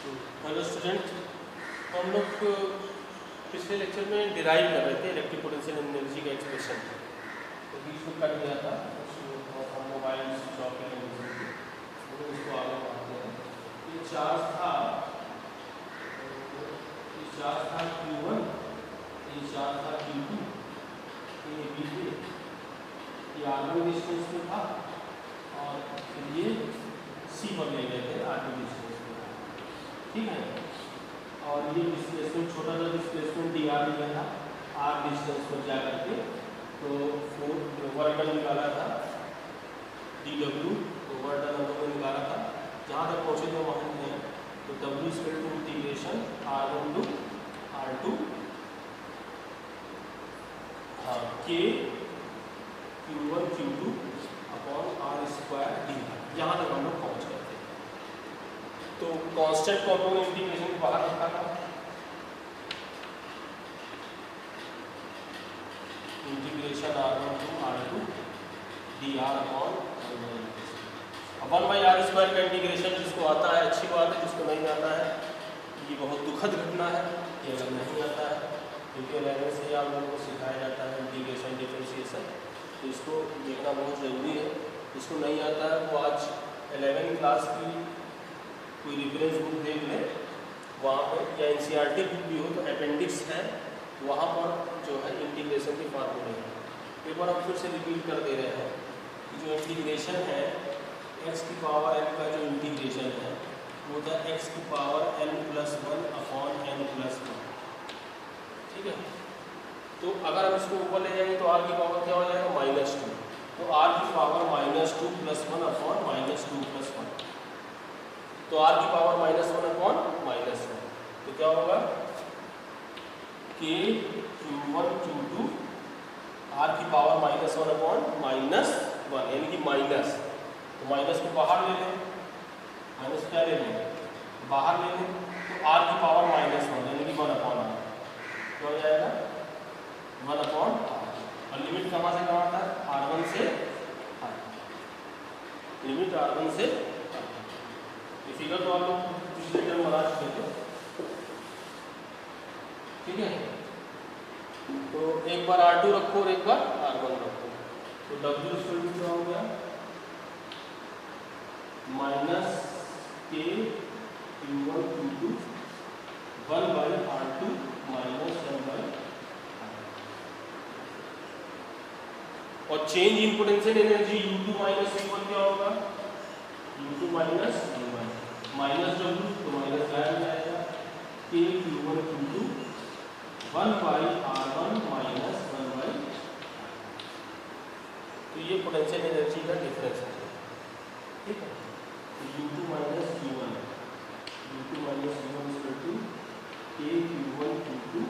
Hello student, तो हम लोग पिछले लेक्चर में डिराइव कर रहे थे इलेक्ट्रिक पोटेंशियल एनर्जी का एक्सप्रेशन। तो बीच में कट गया था, हम मोबाइल स्विच ऑफ करने उसको आगे बढ़ाते हैं। ये चार्ज था Q1, ये चार्ज था Q2, ये B2, ये R1 डिस्टेंस में था और फिर ये C पर ले गए थे R2 डिस्टेंस। ठीक है, और ये डिस्प्लेसमेंट छोटा सा डिस्प्लेसमेंट dr लिया था r डिस्टेंस पर जा करके, तो वर्क डन निकाला था dw, तो वर्क डन हम लोगों ने निकाला था। जहाँ तक पहुँचे थे वहाँ हैं, तो w equal to integration r1 to r2 k q1 q2 upon r square dr। यहाँ तक हम लोग पहुँच गए थे। तो कांस्टेंट को हम लोगों ने इंटीग्रेशन को बाहर रखा था, integration r1 to r2 dr upon 1/r square का इंटीग्रेशन जिसको आता है अच्छी बात है, जिसको नहीं आता है ये बहुत दुखद घटना है। ये अगर नहीं आता है क्योंकि 11 से आप लोगों को सिखाया जाता है इंटीग्रेशन डिफरेंशिएशन, तो इसको देखना बहुत ज़रूरी है। इसको नहीं आता है वो आज 11वीं क्लास की कोई रेफरेंस बुक देख ले, वहाँ पर या NCERT बुक भी हो तो अपेंडिक्स है, वहाँ पर जो है इंटीग्रेशन के फार्मूले हैं। एक बार हम फिर से रिपीट कर दे रहे हैं कि जो इंटीग्रेशन है x की पावर n का जो इंटीग्रेशन है वो होता है x की पावर n+1 अपॉन n+1। ठीक है, तो अगर हम इसको ऊपर ले जाएंगे तो r की पावर क्या हो जाएगा -2, तो r की पावर -2 + 1 अपॉन -2 + 1, तो r की पावर -1 अपॉन -1, तो क्या होगा k q1 q2 r की पावर -1 अपॉन -1 यानी कि माइनस, तो माइनस को बाहर ले लें, माइनस क्या ले लें बाहर ले लें, तो r की पावर -1 यानी कि 1 अपॉन r, क्या हो जाएगा 1 अपॉन r। और लिमिट कहाँ से कहाँ था, r1 से r, लिमिट r1 से r। ये फिगर तो आप लोग पिछले टर्म बना चुके थे। ठीक है, तो एक बार R2 रखो और एक बार R1 रखो, तो W इक्वल टू क्या हो गया -k q1 q2 1/r2 -1/r। और change in potential energy U2 - U1 क्या होगा, U2 - U1 माइनस W, तो माइनस गायब हो जाएगा, k q1 q2 1/r1 -1/r। तो ये पोटेंशियल एनर्जी का डिफरेंस है। ठीक है, तो U2 - U1 equal to k q1 q2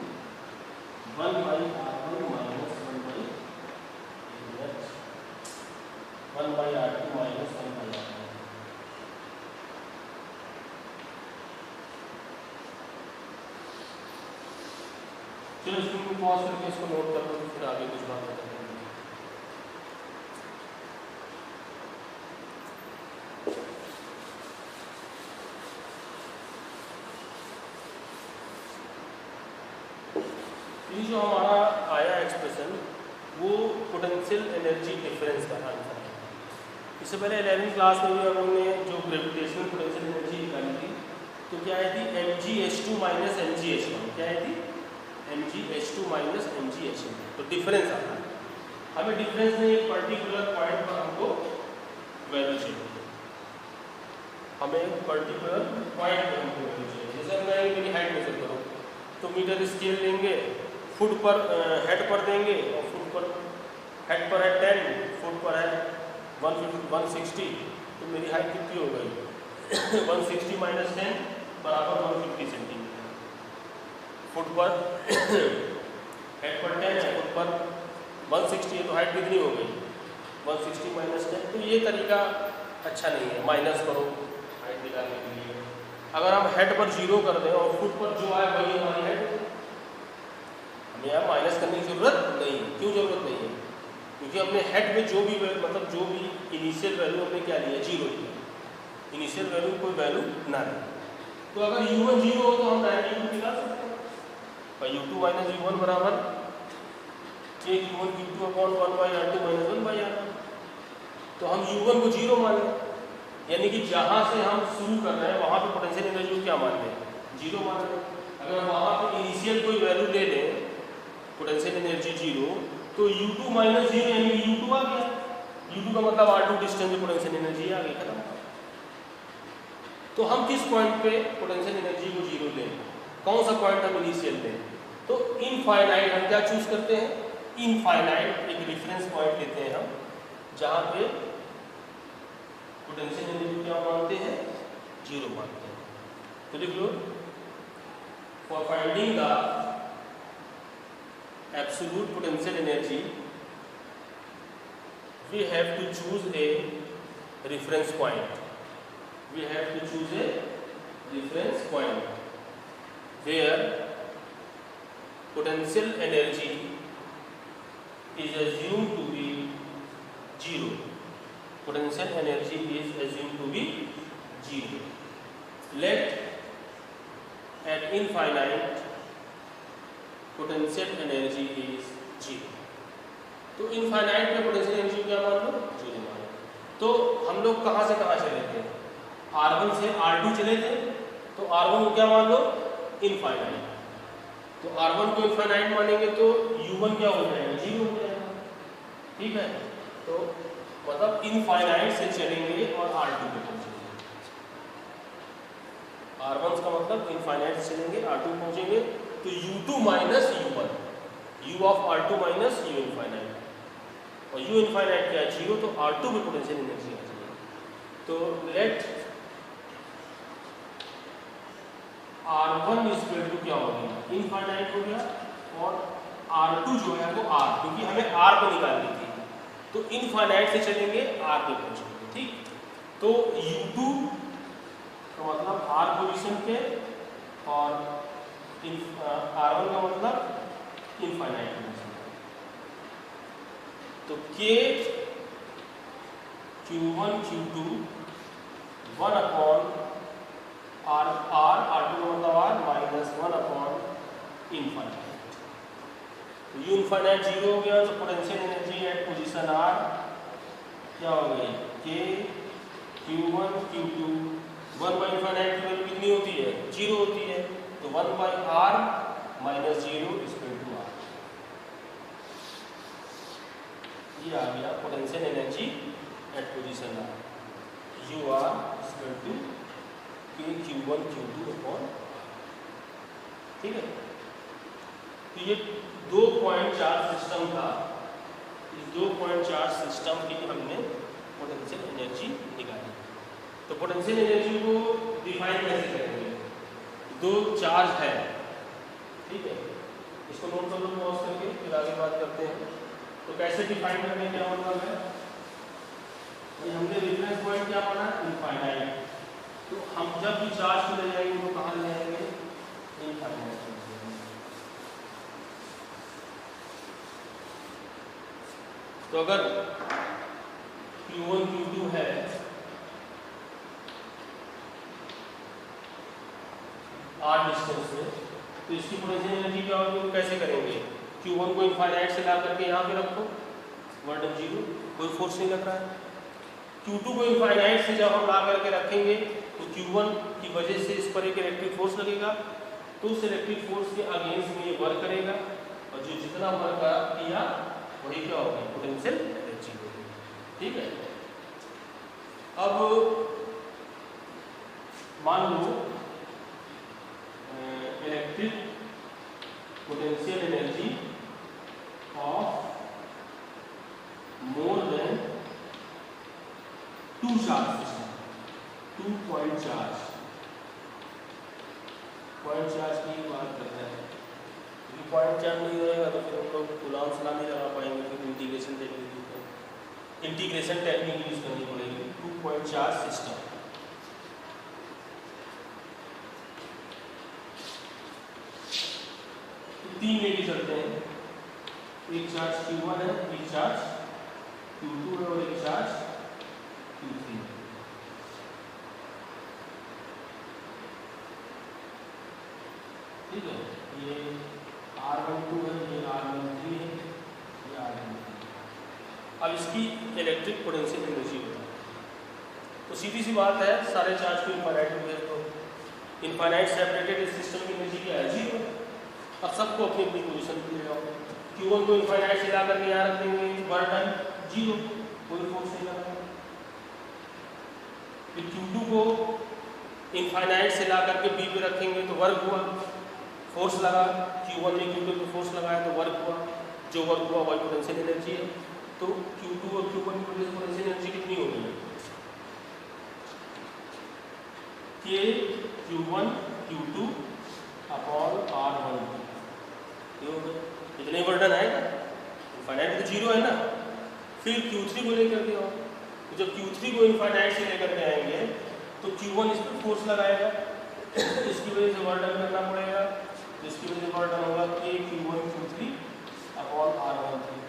1/r1 -1/r2 -1/r। चलो इसको पॉज करके इसको नोट कर लो, फिर आगे कुछ बात बताएंगे। ये जो हमारा आया एक्सप्रेशन वो पोटेंशियल एनर्जी डिफरेंस का आंसर है। इससे पहले 11वीं क्लास में भी हम लोगों ने जो ग्रेविटेशनल पोटेंशियल एनर्जी निकाली थी, तो क्या है थी mgh2 - mgh1, क्या है थी mgh2 - mgh1, तो डिफरेंस आता है। हमें डिफरेंस में एक पर्टिकुलर पॉइंट पर हमको वैल्यू चाहिए, हमें एक पर्टिकुलर पॉइंट पर हमको वैल्यू चाहिए। जैसे मैं मेरी हाइट मेजर करूँ तो मीटर स्केल लेंगे, फुट पर हेड पर देंगे, और फुट पर हेड पर है 10, फुट पर है 160, तो मेरी हाइट कितनी हो गई 160 - 10 बराबर 150 सेंटीमीटर। फुट पर हेड पर 10 है, फुट पर 160 है, तो हाइट कितनी हो गई 160 - 10। तो ये तरीका अच्छा नहीं है माइनस करो हाइट निकालने के लिए। अगर हम हेड पर 0 कर दें और फुट पर जो आए वही हमारी हेड, हमें यहाँ माइनस करने की जरूरत नहीं। क्यों जरूरत नहीं है, क्योंकि हमने हेड में जो भी मतलब जो भी इनिशियल वैल्यू हमने क्या लिया 0 लिया, इनिशियल वैल्यू कोई वैल्यू ना ले। तो अगर U1 0 हो तो हम डायरेक्ट U2 निकाल सकते हैं, और U2 माइनस U1 बराबर एक U1 Q2 upon 1/R2 minus 1/R1। तो हम U1 को 0 मान लें, यानी कि जहाँ से हम शुरू कर रहे हैं वहाँ पे पोटेंशियल एनर्जी को क्या मान लें, 0 मान लें। अगर वहाँ पे इनिशियल कोई वैल्यू ले लें पोटेंशियल एनर्जी 0, तो U2 माइनस 0 यानी कि U2 आ गया। U2 का मतलब R2 डिस्टेंस में पोटेंशियल एनर्जी आ गई, खत्म। तो हम किस पॉइंट पे पोटेंशियल एनर्जी को 0 लें, कौन सा पॉइंट हम इनिशियल लें? तो इनफाइनाइट हम क्या चूज करते हैं, इनफाइनाइट एक रेफरेंस पॉइंट लेते हैं हम, जहाँ पे पोटेंशियल एनर्जी क्या मानते हैं, 0 मानते हैं। तो लिख लो, for finding the absolute potential energy we have to choose a reference point. We have to choose a reference point where potential energy is assumed to be 0. Potential energy is assumed to be 0. Let at infinite potential energy is 0. तो infinite में potential energy क्या मान लो, 0 मान लो। तो हम लोग कहाँ से कहाँ चले थे, R1 से R2 चले थे, तो R1 को क्या मान लो, इनफाइनाइट। तो R1 को इनफाइनाइट मानेंगे तो U1 क्या हो जाएगा, 0 हो जाएगा, ठीक है। तो मतलब इनफाइनाइट से चलेंगे और R2 पे पहुँचेंगे। R1 का मतलब इनफाइनाइट से चलेंगे, R2 पहुँचेंगे, तो U2 minus U1, U of R2 minus U infinite, और U इनफाइनाइट क्या है, 0, तो R2 में पोटेंशियल एनर्जी आ जाएगी। तो लेट R1 इक्वल टू क्या हो गया, इनफाइनाइट हो गया, और R2 जो है वो R, क्योंकि हमें R को निकालनी थी, तो इनफाइनाइट से चलेंगे R पे पहुंचेंगे, ठीक। तो U2 का मतलब R पोजीशन पे, और R1 का मतलब इनफाइनाइट पोजीशन। तो K Q1 Q2 1 upon R R2 का मतलब R माइनस 1 अपॉन इनफाइनाइट। तो U इनफाइनाइट 0 हो गया, तो potential energy at position R क्या हो गई, K Q1 Q2 1 by infinite की वैल्यू कितनी होती है, 0 होती है, तो 1 by R minus 0 equal to R। ये आ गया potential energy at position R, U R equal to K Q1 Q2 upon, ठीक है। तो ये 2.4 सिस्टम था, इस 2.4 सिस्टम की हमने पोटेंशियल एनर्जी निकाली। तो पोटेंशियल एनर्जी को डिफाइन कैसे करेंगे, 2 चार्ज है, ठीक है, इसको नोट कर लो पॉज करके, फिर आगे बात करते हैं। तो कैसे डिफाइन करने क्या मतलब है, हमने रेफरेंस पॉइंट क्या माना, इनफाइनाइट। तो हम जब भी चार्ज को ले जाएंगे वो कहाँ ले जाएंगे, इनफाइनाइट। तो अगर Q1 Q2 है, R डिस्टेंस में, तो इसकी पोटेंशियल एनर्जी क्या होगी, कैसे करेंगे, Q1 को इनफाइनाइट से ला करके यहाँ पे रखो, 1 0, कोई फोर्स नहीं लग रहा है। Q2 को इनफाइनाइट से जब हम ला करके रखेंगे तो Q1 की वजह से इस पर एक इलेक्ट्रिक फोर्स लगेगा, तो उस इलेक्ट्रिक फोर्स के अगेंस्ट में ये वर्क करेगा, और जो जितना वर्क किया वही क्या होगी, पोटेंशियल एनर्जी होगी, ठीक है। अब मान लो electric potential energy of more than 2 charge system, 2 point charge की बात कर रहे हैं। क्योंकि पॉइंट चार्ज नहीं रहेगा तो फिर हम लोग कूलॉम्स ला नहीं लगा पाएंगे, फिर इंटीग्रेशन टेक्निक यूज करनी पड़ेगी। 2 पॉइंट चार्ज सिस्टम, तीन लेके चलते हैं, एक चार्ज Q1 है, एक चार्ज Q2 है, और एक चार्ज Q3 है। ठीक है, ये R12 है, ये R13 है, ये R13। अब इसकी इलेक्ट्रिक पोटेंशियल एनर्जी होता है। तो सीधी सी बात है, सारे चार्ज को इनफाइनाइट हो गया तो इनफाइनाइट सेपरेटेड सिस्टम की एनर्जी क्या है, 0। अब सबको अपनी अपनी पोजीशन पे ले आओ। Q1 को इनफाइनाइट से ला करके यहाँ रख देंगे, वर्क डन 0, कोई फोर्स नहीं लगा। फिर Q2 को इनफाइनाइट से ला करके B पे रखेंगे तो वर्क हुआ, फोर्स लगा, Q1 ने Q2 पे फोर्स लगाया तो वर्क हुआ, जो वर्क हुआ वही पोटेंशियल एनर्जी है। तो Q2 और Q1 की पोटेंशियल एनर्जी कितनी होगी, K Q1 Q2 upon R12, इतने वर्डन आएगा, इनफाइनाइट तो 0 है ना। फिर Q3 को लेकर के आओ, तो जब Q3 को इनफाइनाइट से लेकर के आएंगे तो Q1 इस पर फोर्स लगाएगा, इसकी वजह से वर्डन करना पड़ेगा, जिसकी वजह से वर्डन होगा K Q1 Q3 upon R13।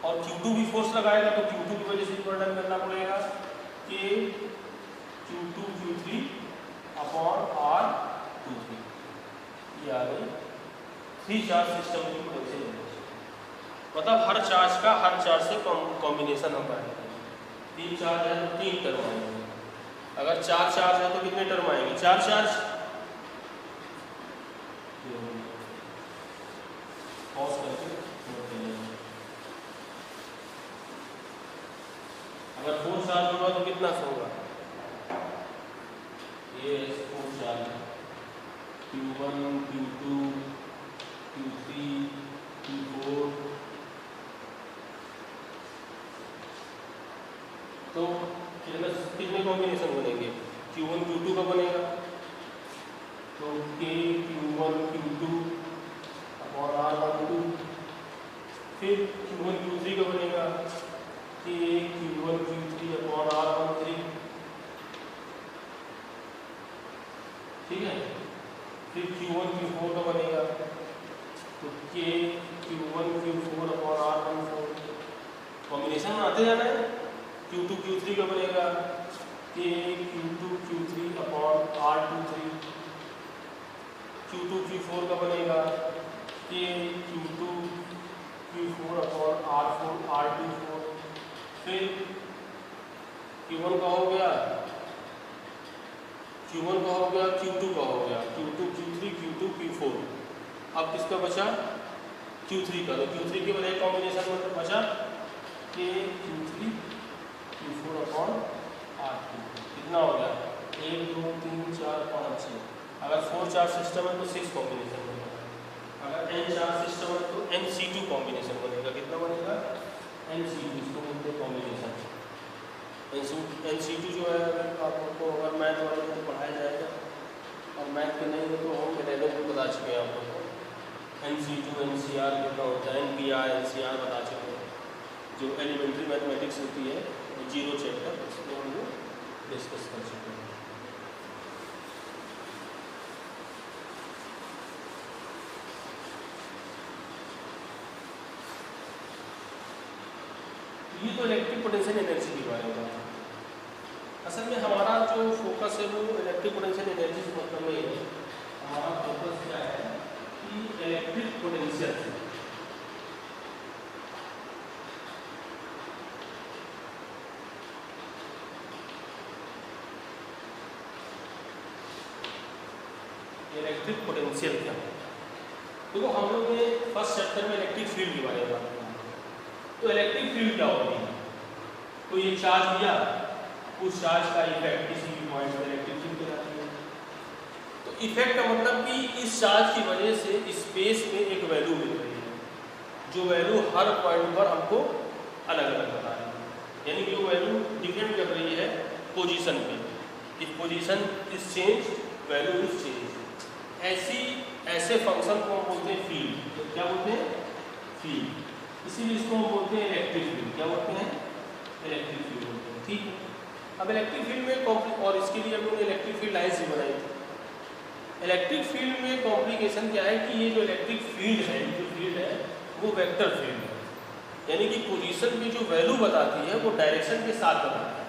और Q2 भी फोर्स लगाएगा तो Q2 की वजह से वर्डन करना पड़ेगा K Q2 Q3 upon R23। ये आ गई 3 चार्ज सिस्टम की पोटेंशियल एनर्जी। मतलब हर चार्ज का हर चार्ज से कॉम्बिनेशन हम पढ़ेंगे। 3 चार्ज है तो 3 टर्म आएंगे, अगर 4 चार्ज है तो कितने टर्म आएंगे, 4 चार्ज। पॉज करके अगर 4 चार्ज होगा तो कितना होगा, ये 4 चार्ज है, Q1 Q2 Q3 Q4। तो कितने कॉम्बिनेशन बनेंगे, Q1 Q2 का बनेगा तो K Q1 Q2 upon R12। फिर Q1 Q3 का बनेगा K Q1 Q3 upon R13, ठीक है। फिर Q1 Q4 का बनेगा तो K Q1 Q4 upon R14। Combination में आते जाना है। Q2 Q3 का बनेगा K Q2 Q3 upon R23। Q2 Q4 का बनेगा K Q2 Q4 upon R24। फिर Q1 का हो गया, Q1 का हो गया, Q2 का हो गया, Q2 Q3 Q2 Q4। अब किसका बचा, Q3 का। तो Q3 के बजाय कॉम्बिनेशन में बचा K Q3 Q4 upon R2। कितना हो गया, 1 2 3 4 5 6। अगर 4 चार्ज सिस्टम है तो 6 कॉम्बिनेशन बनेगा, अगर N चार्ज सिस्टम है तो NC2 कॉम्बिनेशन बनेगा। कितना बनेगा, NC2, इसको बोलते हैं कॉम्बिनेशन। NC2 जो है आपको अगर मैथ वाले में पढ़ाया जाएगा, और मैथ के नहीं हो तो हम 11 में बता चुके हैं आप लोग को। NC2 NCR कितना होता है, NPR NCR बता चुके हैं। जो एलिमेंट्री मैथमेटिक्स होती है 0 चैप्टर, उसमें हम लोग डिस्कस कर चुके हैं। ये तो इलेक्ट्रिक पोटेंशियल एनर्जी के बारे में। असल में हमारा जो फोकस है वो इलेक्ट्रिक पोटेंशियल एनर्जी से मतलब नहीं है। हमारा फोकस क्या है कि इलेक्ट्रिक पोटेंशियल इलेक्ट्रिक पोटेंशियल क्या है। देखो हम लोग ने फर्स्ट चैप्टर में इलेक्ट्रिक फील्ड के बारे में बात की। तो इलेक्ट्रिक फील्ड क्या होती है, तो ये चार्ज दिया, उस चार्ज का इफेक्ट किसी भी पॉइंट पर इलेक्ट्रिक फील्ड कहलाती है। तो इफेक्ट का मतलब कि इस चार्ज की वजह से स्पेस में एक वैल्यू मिल रही है, जो वैल्यू हर पॉइंट पर हमको अलग अलग बता रही है, यानी कि वो वैल्यू डिपेंड कर रही है पोजीशन पे। If position is change value is change. ऐसे फंक्शन को हम बोलते हैं फील्ड। तो क्या बोलते हैं, फील्ड। इसीलिए इसको हम बोलते हैं इलेक्ट्रिक फील्ड। क्या बोलते हैं, इलेक्ट्रिक फील्ड बोलते हैं, ठीक है। अब इलेक्ट्रिक फील्ड में और इसके लिए हम लोगों ने इलेक्ट्रिक फील्ड लाइन्स भी बनाई थी। इलेक्ट्रिक फील्ड में कॉम्प्लिकेशन क्या है कि ये जो इलेक्ट्रिक फील्ड है, जो फील्ड है वो वेक्टर फील्ड है, यानी कि पोजीशन की जो वैल्यू बताती है वो डायरेक्शन के साथ बताती है।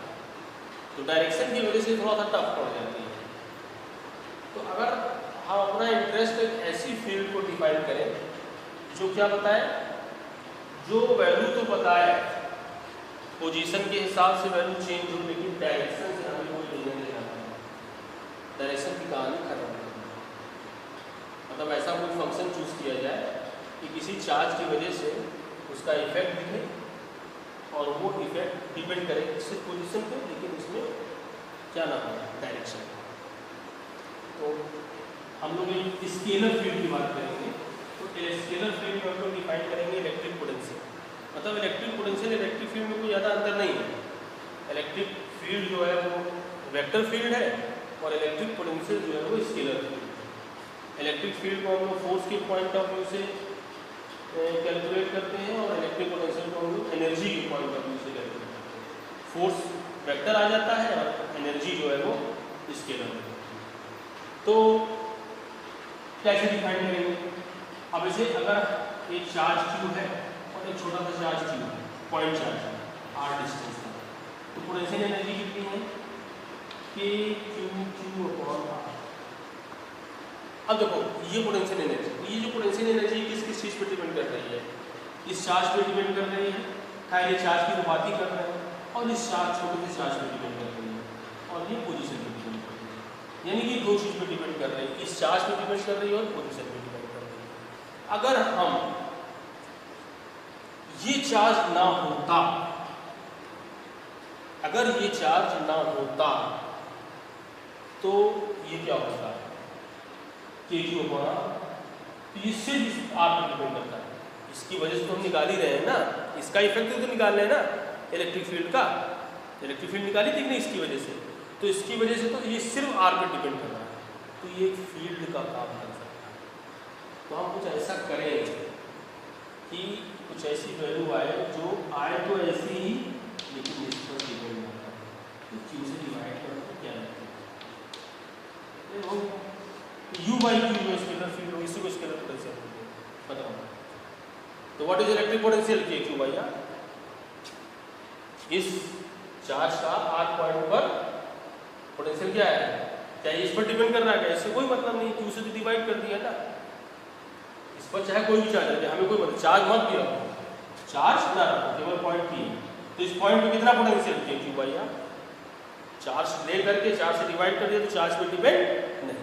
तो डायरेक्शन की वजह से थोड़ा सा टफ पड़ जाती है। तो अगर हम अपना इंटरेस्ट एक ऐसी डिफाइन करें, जो क्या बताए, जो वैल्यू तो बताए पोजीशन के हिसाब से वैल्यू चेंज हो, लेकिन डायरेक्शन से हमें कोई लेना नहीं आता है, डायरेक्शन की कहानी खत्म हो गई। मतलब ऐसा कोई फंक्शन चूज किया जाए कि किसी चार्ज की वजह से उसका इफेक्ट दिखे और वो इफेक्ट डिपेंड करे सिर्फ पोजीशन पे, लेकिन उसमें क्या ना हो, डायरेक्शन। तो हम लोग एक स्केलर फील्ड की बात करेंगे। तो स्केलर फील्ड में हम लोग डिफाइन करेंगे इलेक्ट्रिक पोटेंशियल। मतलब इलेक्ट्रिक पोटेंशियल इलेक्ट्रिक फील्ड में कोई ज़्यादा अंतर नहीं है। इलेक्ट्रिक फील्ड जो है वो वेक्टर फील्ड है और इलेक्ट्रिक पोटेंशियल जो है वो स्केलर फील्ड है। इलेक्ट्रिक फील्ड को हम लोग फोर्स के पॉइंट ऑफ व्यू से कैलकुलेट करते हैं और इलेक्ट्रिक पोटेंशियल को हम लोग एनर्जी के पॉइंट ऑफ व्यू से कैलकुलेट करते हैं। फोर्स वेक्टर आ जाता है और एनर्जी जो है वो स्केलर है। तो कैसे डिफाइन करेंगे? अब इसे अगर एक चार्ज क्यू है और एक छोटा सा चार्ज क्यू है, पॉइंट चार्ज r डिस्टेंस का, तो पोटेंशियल एनर्जी कितनी है? k q upon r। अब देखो ये पोटेंशियल एनर्जी, ये जो पोटेंशियल एनर्जी किस चीज़ पर डिपेंड कर रही है? इस चार्ज पे डिपेंड कर रही है, खैर ये चार्ज की तो बात ही कर रहे हैं, और इस चार्ज छोटे से चार्ज पे डिपेंड कर रही है, और ये पोजीशन पे डिपेंड कर रही है। यानी कि दो चीज़ पे डिपेंड कर रही है, इस चार्ज पे डिपेंड कर रही है और पोजीशन पे डिपेंड कर रही है। अगर हम ये चार्ज ना होता, अगर ये चार्ज ना होता तो ये क्या होता है? KQ अपॉन, तो ये सिर्फ R पे डिपेंड करता है। इसकी वजह से तो हम निकाल ही रहे हैं ना, इसका इफेक्ट तो निकाल रहे हैं ना इलेक्ट्रिक फील्ड का। इलेक्ट्रिक फील्ड निकाली थी नहीं इसकी वजह से, तो इसकी वजह से तो ये सिर्फ R पे डिपेंड कर रहा है, तो ये फील्ड का काम कर सकता है। तो हम कुछ ऐसा करें कि कुछ ऐसी वैल्यू आए जो आए तो ऐसी ही, लेकिन इस पर डिपेंड ना करे। तो Q से डिवाइड करो तो क्या लगता है? U बाई Q जो स्केलर फील्ड होगी, इसी को स्केलर पोटेंशियल पता होगा। तो what is electric potential? KQ by R। इस चार्ज का R पॉइंट पर पोटेंशियल क्या है? क्या इस पर डिपेंड कर रहा है? इससे कोई मतलब नहीं, Q से तो डिवाइड कर दिया ना। इस पर चाहे कोई भी चार्ज है, हमें कोई मतलब चार्ज मत भी रखो, चार्ज ना रखो, केवल पॉइंट P। तो इस पॉइंट पे कितना potential? KQ by R। Charge ले करके चार्ज से डिवाइड कर दिया तो चार्ज पे डिपेंड नहीं।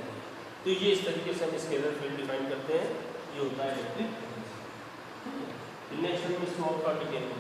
तो ये इस तरीके से हम स्केलर फील्ड डिफाइन करते हैं। ये होता है इलेक्ट्रिक पोटेंशियल। नेक्स्ट हम इसको और डिटेल में